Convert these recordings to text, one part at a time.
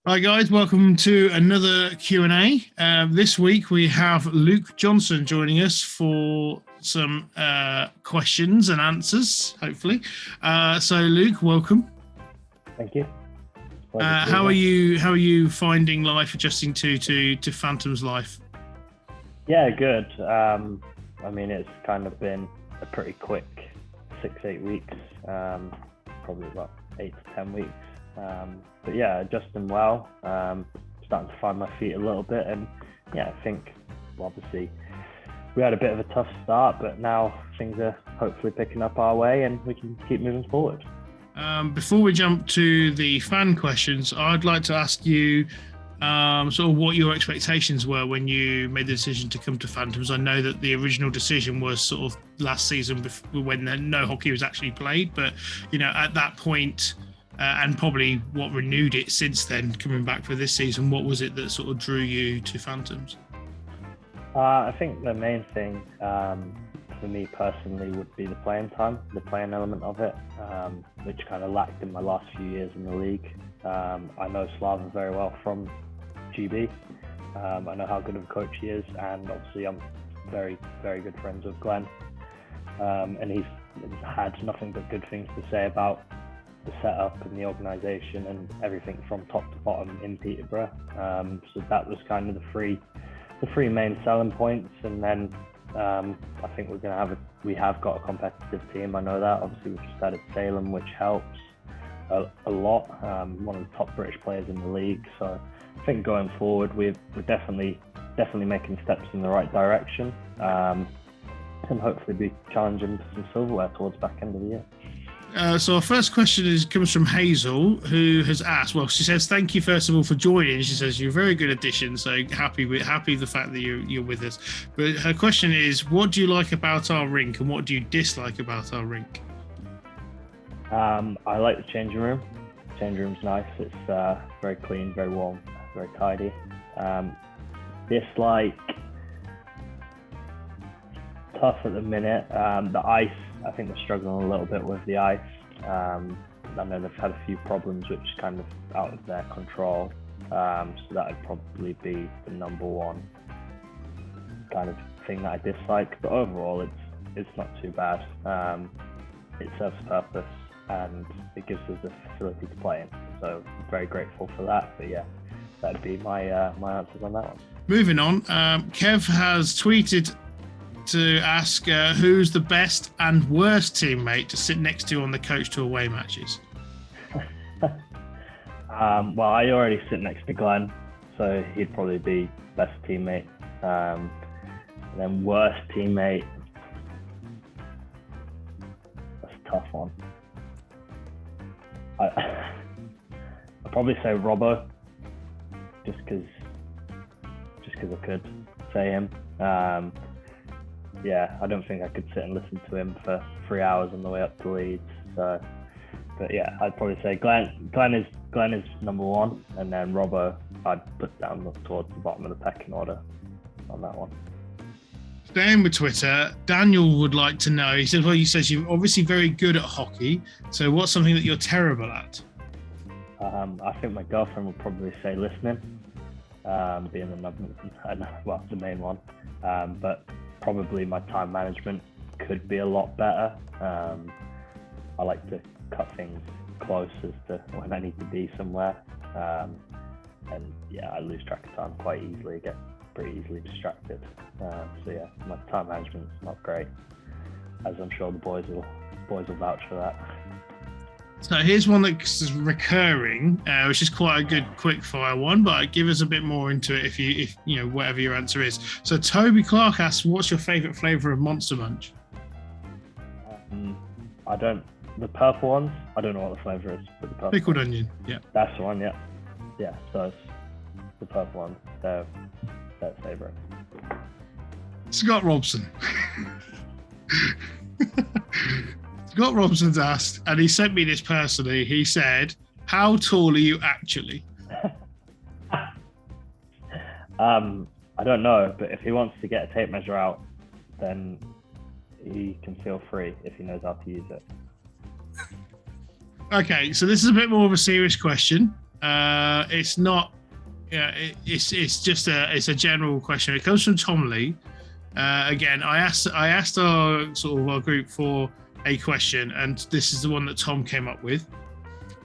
Hi guys, welcome to another Q&A. This week we have Luc Johnson joining us for some questions and answers, hopefully. So Luc, welcome. Thank you. How are you finding life, adjusting to Phantom's life? Yeah, good. I mean, it's kind of been a pretty quick 6-8 weeks, probably about 8 to 10 weeks. But yeah, adjusting well, starting to find my feet a little bit, and yeah, I think obviously we had a bit of a tough start, but now things are hopefully picking up our way and we can keep moving forward. Before we jump to the fan questions, I'd like to ask you sort of what your expectations were when you made the decision to come to Phantoms. I know that the original decision was sort of last season when no hockey was actually played, but you know, at that point, and probably what renewed it since then, coming back for this season, what was it that sort of drew you to Phantoms? I think the main thing for me personally would be the playing time, the playing element of it, which kind of lacked in my last few years in the league. I know Slava very well from GB. I know how good of a coach he is, and obviously I'm very, very good friends with Glenn. And he's had nothing but good things to say about the setup and the organisation and everything from top to bottom in Peterborough. So that was kind of the three main selling points. And then I think we have got a competitive team. I know that. Obviously, we've just added Salem, which helps a lot. One of the top British players in the league. So I think going forward, we're definitely making steps in the right direction, and hopefully be challenging for some silverware towards the back end of the year. So our first question comes from Hazel, who has asked. Well, she says, "Thank you first of all for joining." She says you're a very good addition, so happy the fact that you're with us. But her question is, what do you like about our rink, and what do you dislike about our rink? I like the changing room. The changing room's nice. It's very clean, very warm, very tidy. Dislike, tough at the minute. The ice. I think they're struggling a little bit with the ice. I know they've had a few problems which is kind of out of their control. So that would probably be the number one kind of thing that I dislike. But overall, it's not too bad. It serves purpose and it gives us the facility to play in. So I'm very grateful for that. But yeah, that'd be my answers on that one. Moving on, Kev has tweeted to ask who's the best and worst teammate to sit next to on the coach to away matches. Well, I already sit next to Glenn, so he'd probably be best teammate. And then worst teammate, that's a tough one. I'd probably say Robbo, just because I could say him. Yeah, I don't think I could sit and listen to him for 3 hours on the way up to Leeds. So, but yeah, I'd probably say Glenn is number one, and then Robbo I'd put down towards the bottom of the pecking order on that one. Staying with Twitter, Daniel would like to know. He said, "Well, you said you're obviously very good at hockey. So, what's something that you're terrible at?" I think my girlfriend would probably say listening, being the main one, but probably my time management could be a lot better. I like to cut things close as to when I need to be somewhere. And yeah, I lose track of time quite easily, get pretty easily distracted. So yeah, my time management's not great, as I'm sure the boys will vouch for that. So here's one that's recurring, which is quite a good quick fire one, but give us a bit more into it if you know whatever your answer is. So Toby Clark asks, "What's your favourite flavour of Monster Munch?" The purple ones. I don't know what the flavour is, but the purple pickled ones. Onion. Yeah, that's the one. Yeah. So it's the purple ones. They're favourite. Scott Robson. Scott Robson's asked, and he sent me this personally. He said, "How tall are you actually?" I don't know, but if he wants to get a tape measure out, then he can feel free if he knows how to use it. Okay, so this is a bit more of a serious question. It's not. Yeah, it's just a general question. It comes from Tom Lee. Again, I asked our group for a question, and this is the one that Tom came up with.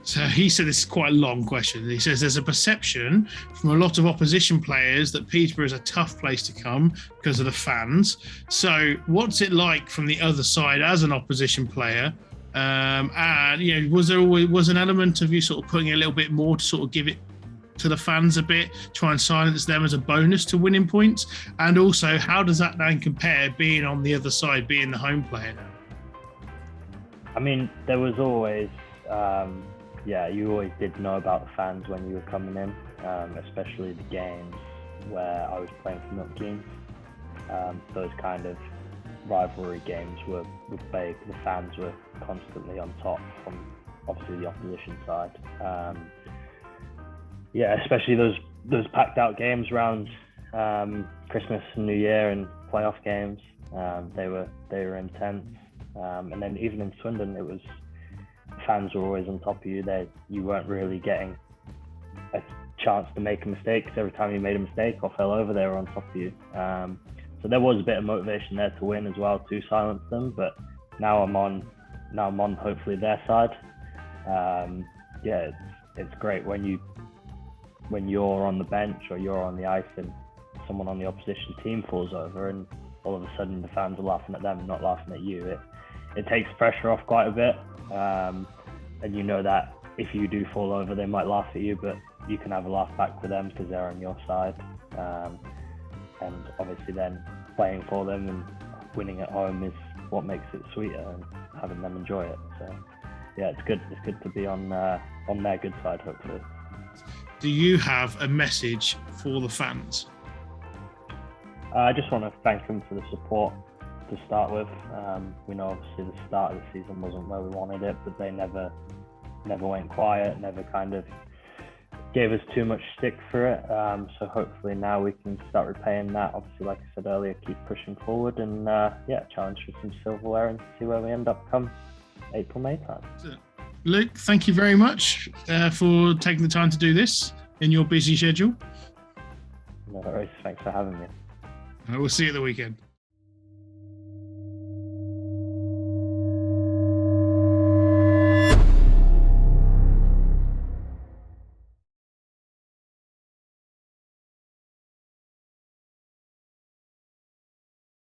So he said this is quite a long question. He says there's a perception from a lot of opposition players that Peterborough is a tough place to come because of the fans. So what's it like from the other side as an opposition player? And was an element of you sort of putting a little bit more to sort of give it to the fans a bit, try and silence them as a bonus to winning points? And also, how does that then compare being on the other side, being the home player now? I mean, there was always, you always did know about the fans when you were coming in, especially the games where I was playing for Milton Keynes. Those kind of rivalry games were big. The fans were constantly on top from obviously the opposition side. Especially those packed out games around Christmas and New Year and playoff games. They were intense. And then even in Swindon, fans were always on top of you. You weren't really getting a chance to make a mistake, because every time you made a mistake or fell over, they were on top of you. So there was a bit of motivation there to win as well, to silence them. But now I'm on hopefully their side. It's great when you're on the bench or you're on the ice and someone on the opposition team falls over, and all of a sudden the fans are laughing at them, not laughing at you. It takes pressure off quite a bit, and you know that if you do fall over, they might laugh at you, but you can have a laugh back with them because they're on your side. And obviously then playing for them and winning at home is what makes it sweeter, and having them enjoy it. So yeah, it's good to be on their good side, hopefully. Do you have a message for the fans? I just want to thank them for the support to start with. We know obviously the start of the season wasn't where we wanted it, but they never went quiet, never kind of gave us too much stick for it. So hopefully now we can start repaying that. Obviously, like I said earlier, keep pushing forward and challenge for some silverware and see where we end up come April, May time. Luke, thank you very much for taking the time to do this in your busy schedule. No worries. Thanks for having me. We'll see you at the weekend.